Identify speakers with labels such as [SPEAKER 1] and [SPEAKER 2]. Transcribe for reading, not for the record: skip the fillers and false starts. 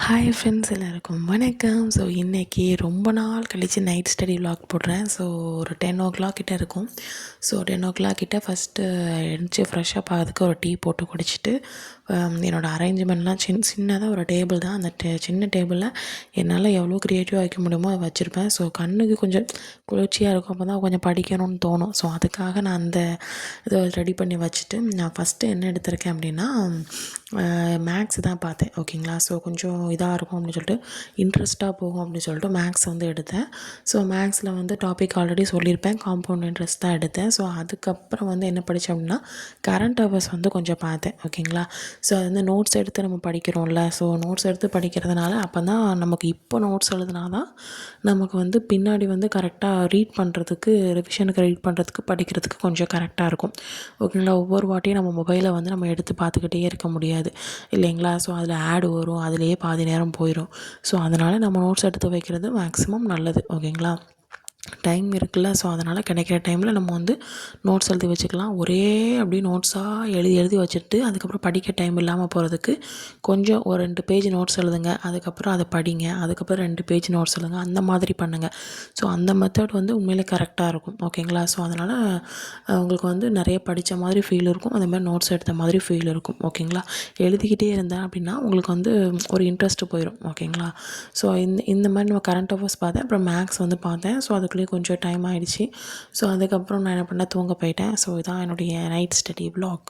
[SPEAKER 1] Hi friends, எல்லாருக்கும் வணக்கம். So இன்றைக்கி ரொம்ப நாள் கழித்து நைட் ஸ்டடி vlog போடுறேன். ஸோ ஒரு 10 o'clock கிட்டே இருக்கும். ஸோ 10 o'clock கிட்டே ஃபஸ்ட்டு எழுந்துச்சி ஃப்ரெஷ்ஷப் ஆகிறதுக்கு ஒரு டீ போட்டு குடிச்சிட்டு என்னோடய அரேஞ்ச்மெண்ட்லாம் சின்னதாக ஒரு டேபிள் தான். அந்த சின்ன டேபிளில் என்னால் எவ்வளோ க்ரியேட்டிவாக வைக்க முடியுமோ அதை வச்சுருப்பேன். ஸோ கண்ணுக்கு கொஞ்சம் குளிர்ச்சியாக இருக்கும், அப்போ தான் கொஞ்சம் படிக்கணும்னு தோணும். ஸோ அதுக்காக நான் அந்த இதை ரெடி பண்ணி வச்சுட்டு நான் ஃபஸ்ட்டு என்ன எடுத்திருக்கேன் அப்படின்னா மேக்ஸ் தான் பார்த்தேன். ஓகேங்களா. ஸோ கொஞ்சம் இதாக இருக்கும் அப்படின்னு சொல்லிட்டு, இன்ட்ரெஸ்ட்டாக போகும் அப்படின்னு சொல்லிட்டு மேக்ஸ் வந்து எடுத்தேன். ஸோ மேக்ஸில் வந்து டாபிக் ஆல்ரெடி சொல்லியிருப்பேன், காம்பவுண்ட் இன்ட்ரெஸ்ட் தான் எடுத்தேன். ஸோ அதுக்கப்புறம் வந்து என்ன படித்தேன் அப்படின்னா கரண்ட் அவர்ஸ் வந்து கொஞ்சம் பார்த்தேன். ஓகேங்களா. ஸோ அது வந்து நோட்ஸ் எடுத்து நம்ம படிக்கிறோம்ல, ஸோ நோட்ஸ் எடுத்து படிக்கிறதுனால அப்போ தான் நமக்கு இப்போ நோட்ஸ் எழுதுனா தான் நமக்கு வந்து பின்னாடி வந்து கரெக்டாக ரீட் பண்ணுறதுக்கு, ரிவிஷனுக்கு ரீட் பண்ணுறதுக்கு, படிக்கிறதுக்கு கொஞ்சம் கரெக்டாக இருக்கும். ஓகேங்களா. ஒவ்வொரு வாட்டியும் நம்ம மொபைலை வந்து நம்ம எடுத்து பார்த்துக்கிட்டே இருக்க முடியாது இல்லைங்களா. ஸோ அதில் ஆட் வரும், அதிலேயே பாதி நேரம் போயிடும். ஸோ அதனால் நம்ம நோட்ஸ் எடுத்து வைக்கிறது மேக்ஸிமம் நல்லது. ஓகேங்களா. டைம் இருக்குல்ல, ஸோ அதனால் கிடைக்கிற டைமில் நம்ம வந்து நோட்ஸ் எழுதி வச்சுக்கலாம். ஒரே அப்படி நோட்ஸாக எழுதி எழுதி வச்சுட்டு அதுக்கப்புறம் படிக்க டைம் இல்லாமல் போகிறதுக்கு கொஞ்சம் ஒரு 2 பேஜ் நோட்ஸ் எழுதுங்க, அதுக்கப்புறம் அதை படிங்க, அதுக்கப்புறம் 2 பேஜ் நோட்ஸ் எழுதுங்க, அந்த மாதிரி பண்ணுங்கள். ஸோ அந்த மெத்தட் வந்து உண்மையிலே கரெக்டாக இருக்கும். ஓகேங்களா. ஸோ அதனால் உங்களுக்கு வந்து நிறைய படித்த மாதிரி ஃபீல் இருக்கும், அதே மாதிரி நோட்ஸ் எடுத்த மாதிரி ஃபீல் இருக்கும். ஓகேங்களா. எழுதிக்கிட்டே இருந்தேன் அப்படின்னா உங்களுக்கு வந்து ஒரு இன்ட்ரெஸ்ட்டு போயிடும். ஓகேங்களா. ஸோ இந்த மாதிரி நம்ம கரண்ட் அஃபேர்ஸ் பார்த்தேன், அப்புறம் மேக்ஸ் வந்து பார்த்தேன். ஸோ அதுக்குள்ளேயே கொஞ்சம் டைம் ஆகிடுச்சு. ஸோ அதுக்கப்புறம் நான் என்ன பண்ணேன், தூங்க போயிட்டேன். ஸோ இதான் என்னுடைய நைட் ஸ்டடி vlog.